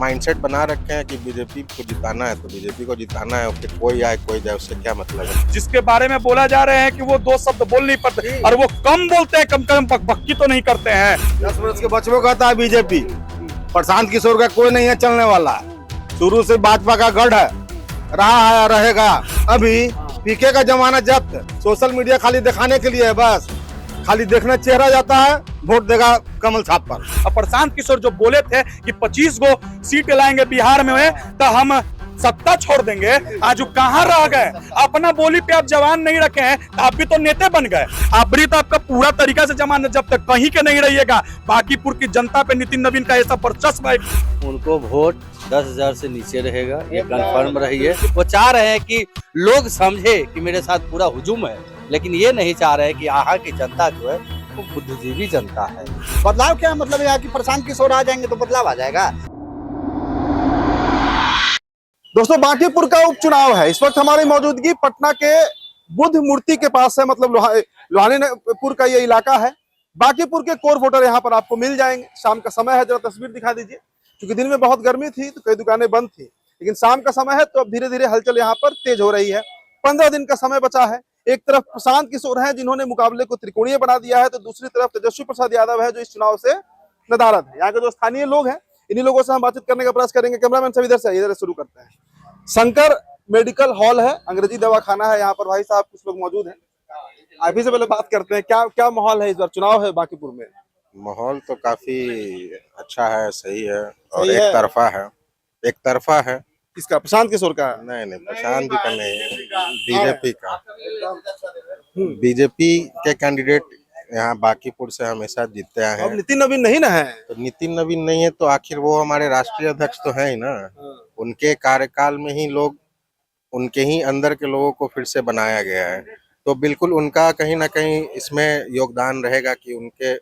Mindset बना रखे हैं कि बीजेपी को जिताना है तो बीजेपी को जिताना है, फिर कोई आए कोई जाए उससे क्या मतलब है। जिसके बारे में बोला जा रहे हैं कि वो दो शब्द बोल नहीं पाते और वो कम बोलते हैं, कम बकबकी तो नहीं करते हैं। 10 वर्ष के बचपों कहता है बीजेपी, प्रशांत किशोर का कोई नहीं है चलने वाला। शुरू से भाजपा का गढ़ है, रहा है, रहेगा। अभी पीके का जमाना जब्त, सोशल मीडिया खाली दिखाने के लिए है, बस खाली देखने चेहरा जाता है, वोट देगा कमल छाप पर। और प्रशांत किशोर जो बोले थे कि 25 गो सीट लाएंगे बिहार में तो हम सत्ता छोड़ देंगे, आज वो कहाँ रह गए। अपना बोली पे आप जवान नहीं रखे हैं, आप भी तो नेता बन गए। अबरी तो आपका पूरा तरीका से जमानत जब तक कहीं के नहीं रहिएगा। बाकीपुर की जनता पे नितिन नवीन का ऐसा वर्चस्व है, उनको वोट 10,000 से नीचे रहेगा, ये कंफर्म रही है। वो चाह रहे हैं कि लोग समझे कि मेरे साथ पूरा हुजूम है, लेकिन ये नहीं चाह रहे कि यहाँ की जनता जो है वो बुद्धिजीवी जनता है। बदलाव क्या मतलब यहाँ की प्रशांत किशोर आ जाएंगे तो बदलाव आ जाएगा। दोस्तों, बांकीपुर का उपचुनाव है। इस वक्त हमारी मौजूदगी पटना के बुद्ध मूर्ति के पास है, मतलब लोहानीपुर का ये इलाका है। बांकीपुर के कोर वोटर यहाँ पर आपको मिल जाएंगे। शाम का समय है, जरा तस्वीर दिखा दीजिए। क्योंकि दिन में बहुत गर्मी थी तो कई दुकानें बंद थी, लेकिन शाम का समय है तो अब धीरे धीरे हलचल यहाँ पर तेज हो रही है। 15 दिन का समय बचा है। एक तरफ प्रशांत किशोर हैं जिन्होंने मुकाबले को त्रिकोणीय बना दिया है, तो दूसरी तरफ तेजस्वी प्रसाद यादव है जो इस चुनाव से नदारद है। यहाँ के जो स्थानीय लोग हैं, इन्हीं लोगों से हम बातचीत करने का प्रयास करेंगे। कैमरामैन सब इधर से, इधर शुरू करते हैं। शंकर मेडिकल हॉल है, अंग्रेजी दवाखाना है। यहाँ पर भाई साहब कुछ लोग मौजूद हैं, अभी से पहले बात करते हैं। क्या क्या माहौल है, इस बार चुनाव है बांकीपुर में? माहौल तो काफी अच्छा है, सही है और सही है। एक तरफा है। किसका? प्रशांत किशोर का? नहीं, प्रशांत जी का नहीं है, बीजेपी का। बीजेपी के कैंडिडेट यहाँ बांकीपुर से हमेशा जीतते आए अब हैं। नितिन नवीन नहीं ना है? तो नितिन नवीन नहीं है तो आखिर वो हमारे राष्ट्रीय अध्यक्ष तो है ही ना। उनके कार्यकाल में ही लोग, उनके ही अंदर के लोगों को फिर से बनाया गया है, तो बिल्कुल उनका कहीं ना कहीं इसमें योगदान रहेगा कि उनके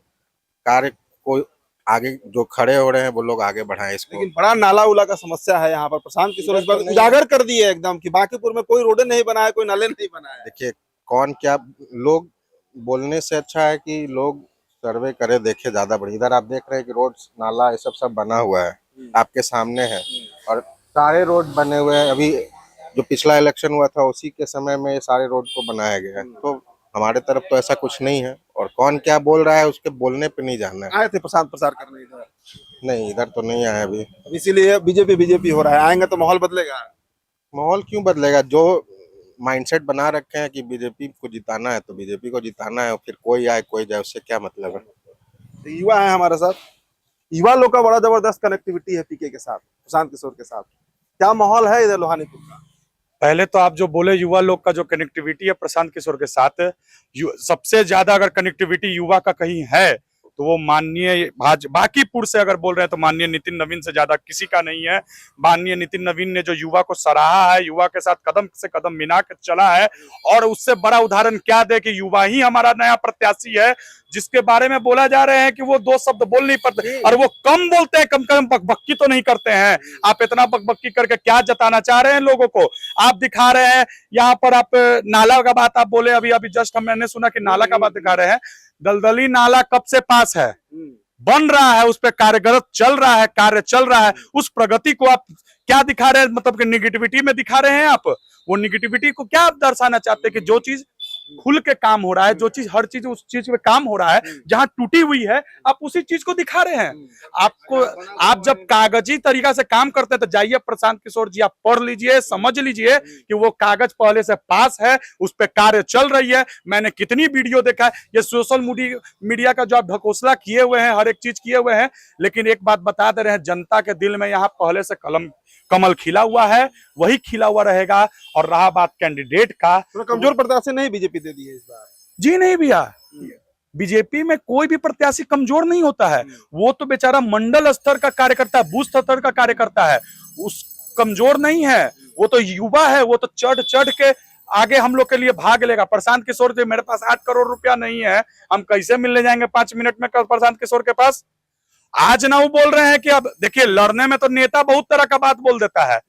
कार्य को आगे जो खड़े हो रहे हैं वो लोग आगे बढ़ाएं इसको। लेकिन बड़ा नाला उला का समस्या है यहाँ पर। प्रशांत किशोर इस बार उजागर कर दिए एकदम कि बांकीपुर में कोई रोडे नहीं बना है, कोई नाले नहीं बना है। देखिए, कौन क्या लोग बोलने से अच्छा है कि लोग सर्वे करे, देखे, ज्यादा बढ़िया। इधर आप देख रहे हैं कि रोड, नाला, ये सब बना हुआ है, आपके सामने है, और सारे रोड बने हुए हैं। अभी जो पिछला इलेक्शन हुआ था उसी के समय में सारे रोड को बनाया गया है। तो हमारे तरफ तो ऐसा कुछ नहीं है, और कौन क्या बोल रहा है उसके बोलने पे नहीं जाना है। आए थे प्रशांत प्रसार करने इधर? नहीं, इधर तो नहीं आए अभी। इसीलिए बीजेपी हो रहा है। आएंगे तो माहौल बदलेगा। माहौल क्यों बदलेगा? जो माइंडसेट बना रखे हैं कि बीजेपी को जिताना है तो बीजेपी को जिताना है, फिर कोई आए कोई जाए उससे क्या मतलब है। तो युवा है हमारे साथ, युवा लोग का बड़ा जबरदस्त कनेक्टिविटी है पीके के साथ, प्रशांत किशोर के साथ। क्या माहौल है इधर लोहानीपुर का? पहले तो आप जो बोले युवा लोग का जो कनेक्टिविटी है प्रशांत किशोर के साथ, सबसे ज्यादा अगर कनेक्टिविटी युवा का कहीं है तो वो माननीय बांकीपुर से अगर बोल रहे हैं तो माननीय नितिन नवीन से ज्यादा किसी का नहीं है। माननीय नितिन नवीन ने जो युवा को सराहा है, युवा के साथ कदम से कदम मिला के चला है, और उससे बड़ा उदाहरण क्या दे कि युवा ही हमारा नया प्रत्याशी है, जिसके बारे में बोला जा रहे हैं कि वो दो शब्द बोल नहीं पाते और वो कम बोलते हैं, कम बकबकी तो नहीं करते हैं। आप इतना बकबकी करके क्या जताना चाह रहे हैं लोगों को? आप दिखा रहे हैं यहाँ पर, आप नाला का बात आप बोले, अभी जस्ट मैंने सुना कि नाला का बात दिखा रहे हैं। दलदली नाला कब से पास है, बन रहा है, उस पर कार्यरत चल रहा है, कार्य चल रहा है। उस प्रगति को आप क्या दिखा रहे हैं? मतलब कि निगेटिविटी में दिखा रहे हैं आप। वो निगेटिविटी को क्या आप दर्शाना चाहते हैं कि जो चीज खुल के काम हो रहा है, जो चीज, हर चीज उस चीज पे काम हो रहा है, जहां टूटी हुई है आप उसी चीज को दिखा रहे हैं। आपको, आप जब कागजी तरीका से काम करते हैं तो जाइए प्रशांत किशोर जी, आप पढ़ लीजिए, समझ लीजिए कि वो कागज पहले से पास है, उस पर कार्य चल रही है। मैंने कितनी वीडियो देखा है। ये सोशल मीडिया का जो आप ढकोसला किए हुए हैं, हर एक चीज किए हुए हैं, लेकिन एक बात बता दे रहे हैं, जनता के दिल में यहाँ पहले से कमल खिला हुआ है, वही खिला हुआ रहेगा। और रहा बात कैंडिडेट का, कमजोर प्रत्याशी नहीं बीजेपी दे दी है इस बार? जी नहीं भैया, बीजेपी में कोई भी प्रत्याशी कमजोर नहीं होता है। वो तो बेचारा मंडल स्तर का कार्यकर्ता है, बूथ स्तर का कार्यकर्ता है, उस कमजोर नहीं है। वो तो युवा है, वो तो चढ़ के आगे हम लोग के लिए भाग लेगा। प्रशांत किशोर जी, मेरे पास 8 करोड़ रुपया नहीं है, हम कैसे मिलने जाएंगे 5 मिनट में प्रशांत किशोर के पास? आज ना वो बोल रहे हैं कि अब देखिए, लड़ने में तो नेता बहुत तरह का बात बोल देता है।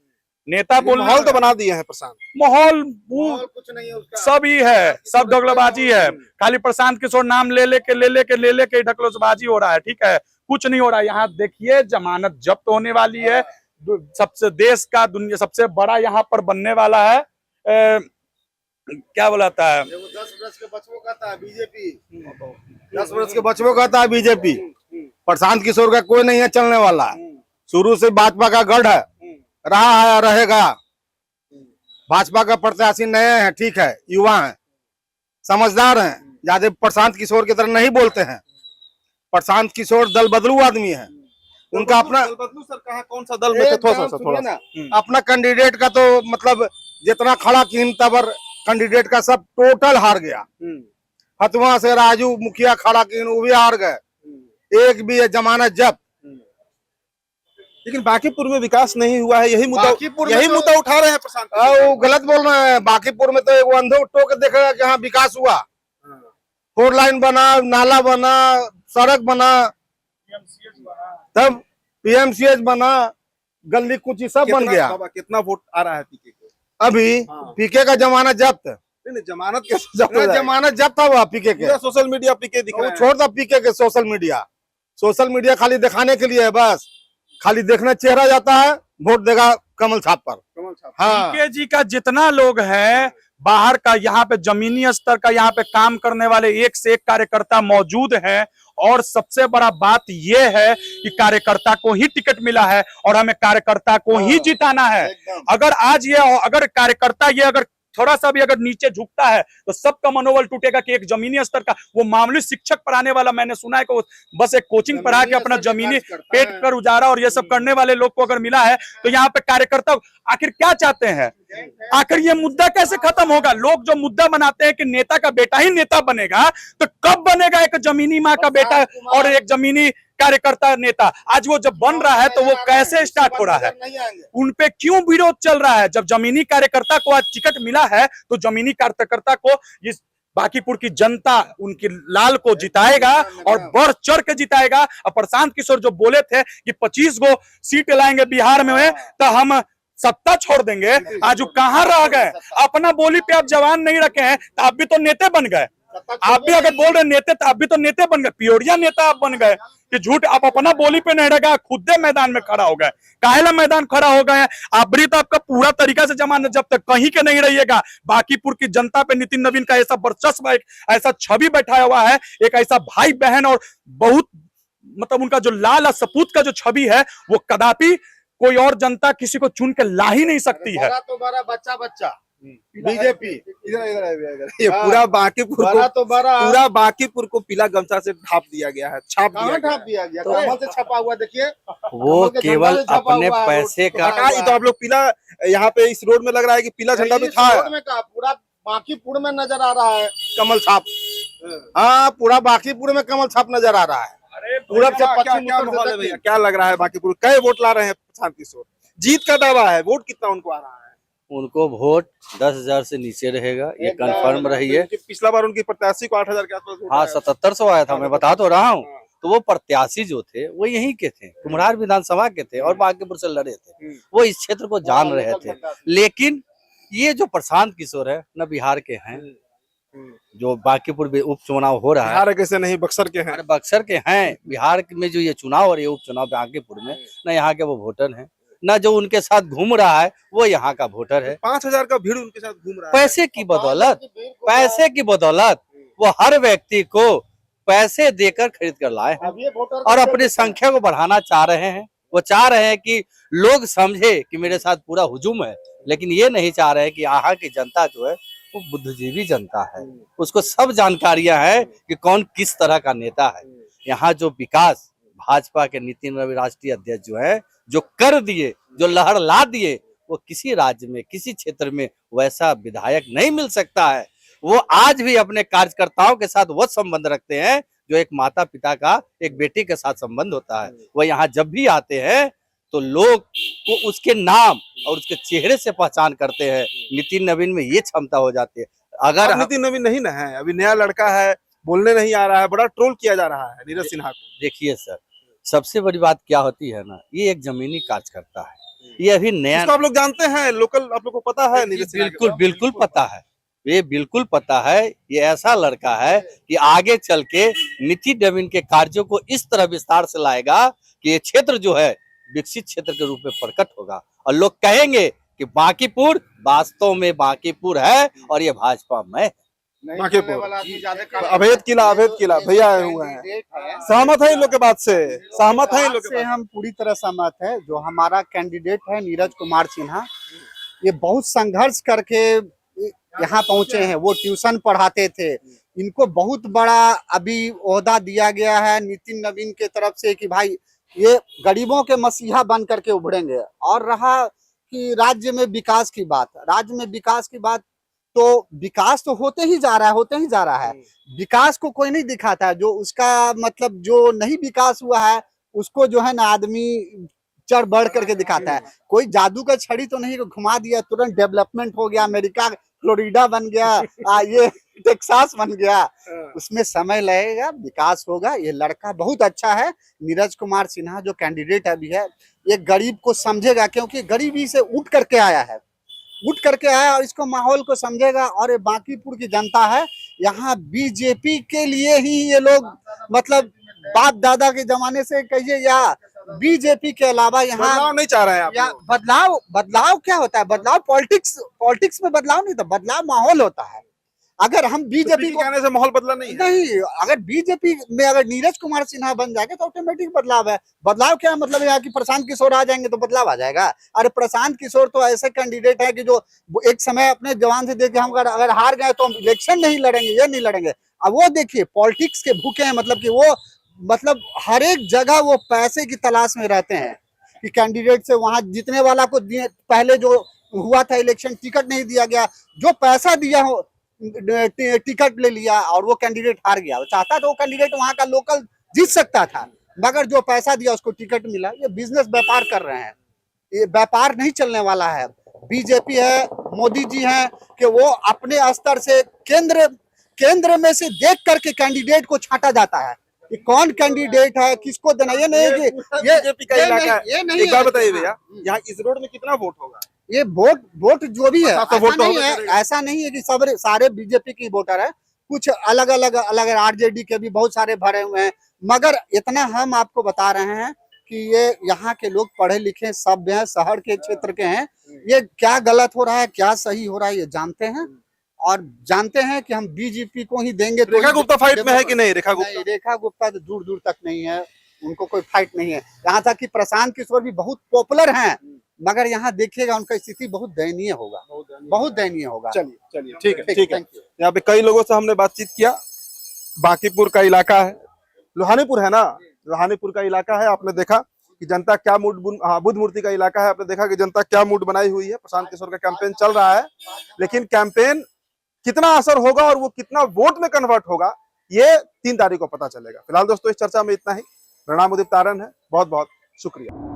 नेता बोल, माहौल तो बना दिए हैं प्रशांत। माहौल कुछ नहीं है उसका, सब ही है, सब ढकलबाजी है। खाली प्रशांत किशोर नाम ले लेके ढकलबाजी हो रहा है, ठीक है, कुछ नहीं हो रहा है। यहाँ देखिए, जमानत जब्त होने वाली है, सबसे देश का दुनिया सबसे बड़ा यहाँ पर बनने वाला है क्या बोलाता है 10 वर्ष के बच्चों का था बीजेपी, 10 वर्ष के बच्चों का था बीजेपी। प्रशांत किशोर का कोई नहीं है चलने वाला, शुरू से भाजपा का गढ़ है, रहा है और रहेगा। भाजपा का प्रत्याशी नए हैं, ठीक है, युवा हैं, समझदार हैं, ज्यादा प्रशांत किशोर की तरह नहीं बोलते हैं। प्रशांत किशोर दल बदलू आदमी है, उनका अपना बदलू सर कहा कौन सा दल में थे, थोड़ा सा अपना कैंडिडेट का तो मतलब जितना खड़ा किन तबर कैंडिडेट का सब टोटल हार गया। फतवा से राजू मुखिया खड़ा किन वो भी हार गए, एक भी है जमानत जब्त। लेकिन बांकीपुर में विकास नहीं हुआ है, यही बांकीपुर में तो- मुद्दा उठा रहे हैं प्रशांत। वो गलत बोल रहे हैं। बांकीपुर में तो एक अंधे उठो के देखेगा कि हाँ विकास हुआ, 4 लाइन बना, नाला बना, सड़क बना, तब पीएमसीएच बना, गली कुछ सब बन गया। कितना वोट आ रहा है पीके को अभी पीके का जमानत जब्त, नहीं जमानत कैसे जब्त हो जाएगा? जमानत जब्त हुआ पीके के। पूरा सोशल मीडिया पीके दिख रहा वो है। छोड़ दो पीके के सोशल मीडिया खाली दिखाने के लिए है, बस खाली देखना चेहरा जाता है, वोट देगा कमल छाप पर। कमल छाप। हाँ, पीके जी का जितना लोग हैं बाहर का, यहाँ पे जमीनी स्तर का यहाँ पे काम करने वाले एक से एक कार्यकर्ता मौजूद हैं। और सबसे बड़ा बात यह है कि कार्यकर्ता को ही टिकट मिला है और हमें कार्यकर्ता को ही जिताना है। अगर आज ये अगर कार्यकर्ता ये अगर थोड़ा सा भी अगर नीचे झुकता है तो सबका मनोबल टूटेगा कि एक जमीनी स्तर का वो मामूली शिक्षक पढ़ाने वाला, मैंने सुना है कि बस एक कोचिंग पढ़ा के अपना जमीनी पेट कर उजारा और ये सब करने वाले लोग को अगर मिला है तो यहाँ पे कार्यकर्ता आखिर क्या चाहते हैं? आखिर ये मुद्दा कैसे खत्म होगा? लोग जो मुद्दा बनाते हैं कि नेता का बेटा ही नेता बनेगा, तो कब बनेगा एक जमीनी माँ का बेटा और एक जमीनी कार्यकर्ता नेता? आज वो जब बन रहा है तो वो कैसे स्टार्ट हो रहा है? उनपे क्यों विरोध चल रहा है? जब जमीनी कार्यकर्ता को आज टिकट मिला है तो जमीनी कार्यकर्ता को इस बांकीपुर की जनता उनकी लाल को जिताएगा और बढ़ चढ़ के जिताएगा। और प्रशांत किशोर जो बोले थे कि 25 गो सीट लाएंगे बिहार में तो हम सत्ता छोड़ देंगे, आज वो कहाँ रह गए? अपना बोली पे आप जवान नहीं रखे हैं तो आप भी तो नेता बन गए। आप भी अगर बोल रहे नेता तो आप भी तो नेता बन गए, पियोरिया नेता आप बन गए कि झूठ आप अपना बोली पे नहीं रह, खुद मैदान में खड़ा हो गए। काहेला मैदान खड़ा हो गए? अबरी तो आपका पूरा तरीका से जमानत जब तक कहीं के नहीं रहिएगा। बांकीपुर की जनता पे नितिन नवीन का ऐसा वर्चस्व, एक ऐसा छवि बैठाया हुआ है, एक ऐसा भाई बहन और बहुत मतलब उनका जो लाल सपूत का जो छवि है वो कदापि कोई और जनता किसी को चुन के ला ही नहीं सकती है। तो बड़ा बच्चा बीजेपी ये पूरा बांकीपुर बड़ा को तो बड़ा पूरा बांकीपुर को पीला गमछा से ढाप दिया गया है, छाप दिया कहाँ गया ढाप दिया गया? कमल से छपा हुआ देखिए, वो कमल के केवल झंडा भी छपा अपने हुआ है, पैसे रोड का पे है। ये तो आप लोग पीला यहाँ पे इस रोड में लग रहा है कि पीला झंडा भी इस था, रोड में कहा पूरा बांकीपुर में नजर आ रहा है। कमल छाप। हाँ, पूरा बांकीपुर में कमल छाप नजर आ रहा है। पूरब से पश्चिम क्या उत्तर माहौल से है भैया? दक्षिण। क्या लग रहा है बांकीपुर कई वोट ला रहे हैं प्रशांत किशोर? जीत का दावा है, वोट कितना उनको आ रहा है? उनको वोट 10,000 से नीचे रहेगा, ये कंफर्म रही है। पिछला बार उनकी प्रत्याशी को 8,000 के आसपास वोट हाँ, आया। 7700 आया था, मैं बता तो रहा हूँ। तो वो प्रत्याशी जो थे वो यहीं के थे, कुम्हरार विधानसभा के थे और बांकीपुर से लड़े थे। वो इस क्षेत्र को जान रहे थे। लेकिन ये जो प्रशांत किशोर है न बिहार के हैं, जो बांकीपुर में उपचुनाव हो रहा है, बिहार कैसे नहीं, बक्सर के हैं। अरे बक्सर के हैं। बिहार में जो ये चुनाव और ये उपचुनाव बांकीपुर में, न यहाँ के वो वोटर हैं, न जो उनके साथ घूम रहा है वो यहाँ का वोटर है। 5,000 का भीड़ उनके साथ घूम रहा है। पैसे की बदौलत वो हर व्यक्ति को पैसे देकर खरीद कर लाए हैं अब ये वोटर और अपनी संख्या को बढ़ाना चाह रहे हैं। वो चाह रहे हैं कि लोग समझे कि मेरे साथ पूरा हुजूम है, लेकिन ये नहीं चाह रहे कि यहाँ की जनता जो है वो बुद्धिजीवी जनता है। उसको सब जानकारियां हैं कि कौन किस तरह का नेता है। यहाँ जो विकास भाजपा के नितिन नवीन राष्ट्रीय अध्यक्ष जो है, जो कर दिए, जो लहर ला दिए, वो किसी राज्य में किसी क्षेत्र में वैसा विधायक नहीं मिल सकता है। वो आज भी अपने कार्यकर्ताओं के साथ वो संबंध रखते हैं जो एक माता पिता का एक बेटे के साथ संबंध होता है। वो यहाँ जब भी आते हैं तो लोग को उसके नाम और उसके चेहरे से पहचान करते हैं। नितिन नवीन में ये क्षमता हो जाती है। अगर अब नितिन नवीन नहीं ना है, अभी नया लड़का है, बोलने नहीं आ रहा है, बड़ा ट्रोल किया जा रहा है नीरज सिन्हा को। देखिए सर, सबसे बड़ी बात क्या होती है ना, ये एक जमीनी कार्यकर्ता है। ये अभी नया, इसको आप लोग जानते हैं, लोकल आप लोग को पता है नीरज सिन्हा के बारे में? बिल्कुल पता है, ये बिल्कुल पता है। ये ऐसा लड़का है कि आगे चल के नितिन नवीन के कार्यों को इस तरह विस्तार से लाएगा कि ये क्षेत्र जो है विकसित क्षेत्र के रूप में प्रकट होगा और लोग कहेंगे कि बांकीपुर वास्तव में बांकीपुर है और ये भाजपा में। बांकीपुर अभेद किला भैया आए हुए हैं, सहमत है इन लोग के बात से? सहमत है इन लोग के से बात हम पूरी तरह सहमत है। जो हमारा कैंडिडेट है नीरज कुमार सिन्हा, ये बहुत संघर्ष करके यहाँ पहुंचे हैं। वो ट्यूशन पढ़ाते थे, इनको बहुत बड़ा अभी ओहदा दिया गया है नितिन नवीन के तरफ से कि भाई ये गरीबों के मसीहा बन करके उभरेंगे। और रहा कि राज्य में विकास की बात, राज्य में विकास की बात, तो विकास तो होते ही जा रहा है। विकास को कोई नहीं दिखाता है, जो उसका मतलब जो नहीं विकास हुआ है उसको जो है ना आदमी चढ़ बढ़ करके दिखाता है। कोई जादू का छड़ी तो नहीं घुमा दिया तुरंत डेवलपमेंट हो गया, अमेरिका फ्लोरिडा बन गया, ये टेक्सास बन गया। उसमें समय लगेगा, विकास होगा। ये लड़का बहुत अच्छा है, नीरज कुमार सिन्हा जो कैंडिडेट अभी है, ये गरीब को समझेगा, क्योंकि गरीबी से उठ करके आया और इसको माहौल को समझेगा। और ये बांकीपुर की जनता है, यहाँ बीजेपी के लिए ही ये लोग मतलब बाप दादा के जमाने से कहिए या बीजेपी के अलावा यहाँ बदलाव नहीं चाह रहे हैं आप लोग? बदलाव क्या होता है? बदलाव पॉलिटिक्स में बदलाव नहीं था, बदलाव माहौल होता है। अगर हम बीजेपी को कहने से माहौल बदला नहीं है। अगर बीजेपी में अगर नीरज कुमार सिन्हा बन जाएगा तो ऑटोमेटिक बदलाव है। बदलाव क्या मतलब है कि प्रशांत किशोर आ जाएंगे तो बदलाव आ जाएगा? अरे प्रशांत किशोर तो ऐसे कैंडिडेट है कि जो एक समय अपने जवान से देख के हम अगर हार गए तो हम इलेक्शन नहीं लड़ेंगे, ये नहीं लड़ेंगे। अब वो देखिए पॉलिटिक्स के भूखे हैं, मतलब कि वो मतलब हर एक जगह वो पैसे की तलाश में रहते हैं कि कैंडिडेट से वहां जीतने वाला को पहले जो हुआ था इलेक्शन टिकट नहीं दिया गया, जो पैसा दिया हो टिकट ले लिया और वो कैंडिडेट हार गया। वो चाहता था वो कैंडिडेट वहां का लोकल जीत सकता था, मगर जो पैसा दिया उसको टिकट मिला। ये बिजनेस व्यापार कर रहे हैं, ये व्यापार नहीं चलने वाला है। बीजेपी है, मोदी जी हैं कि वो अपने स्तर से केंद्र में से देख करके कैंडिडेट को छांटा जाता है कि कौन कैंडिडेट है, किसको देना। ये नहीं कि ये बीजेपी का इलाका है। एक बात बताइए भैया, यहाँ इस रोड में कितना वोट होगा? ये वोट जो भी है ऐसा नहीं है कि सब सारे बीजेपी की वोटर है। कुछ अलग अलग आरजेडी के भी बहुत सारे भरे हुए हैं, मगर इतना हम आपको बता रहे हैं कि ये यहाँ के लोग पढ़े लिखे सभ्य हैं, शहर के क्षेत्र के हैं। ये क्या गलत हो रहा है, क्या सही हो रहा है, ये जानते हैं और जानते हैं कि हम बीजेपी को ही देंगे। रेखा गुप्ता फाइट में है कि नहीं? रेखा गुप्ता तो दूर दूर तक नहीं है, उनको कोई फाइट नहीं है। यहाँ तक कि प्रशांत किशोर भी बहुत पॉपुलर हैं, मगर यहाँ देखिएगा उनका स्थिति बहुत दयनीय होगा। चलिए ठीक है। यहाँ पे कई लोगों से हमने बातचीत किया। बांकीपुर का इलाका है, लोहानीपुर है ना, लोहानीपुर का इलाका है। आपने देखा कि जनता क्या मूड, बुद्ध मूर्ति का इलाका है, आपने देखा कि जनता क्या मूड बनाई हुई है। प्रशांत किशोर का कैंपेन चल रहा है, लेकिन कैंपेन कितना असर होगा और वो कितना वोट में कन्वर्ट होगा, ये 3 तारीख को पता चलेगा। फिलहाल दोस्तों इस चर्चा में इतना ही। मेरा नाम उदित तारन है, बहुत बहुत शुक्रिया।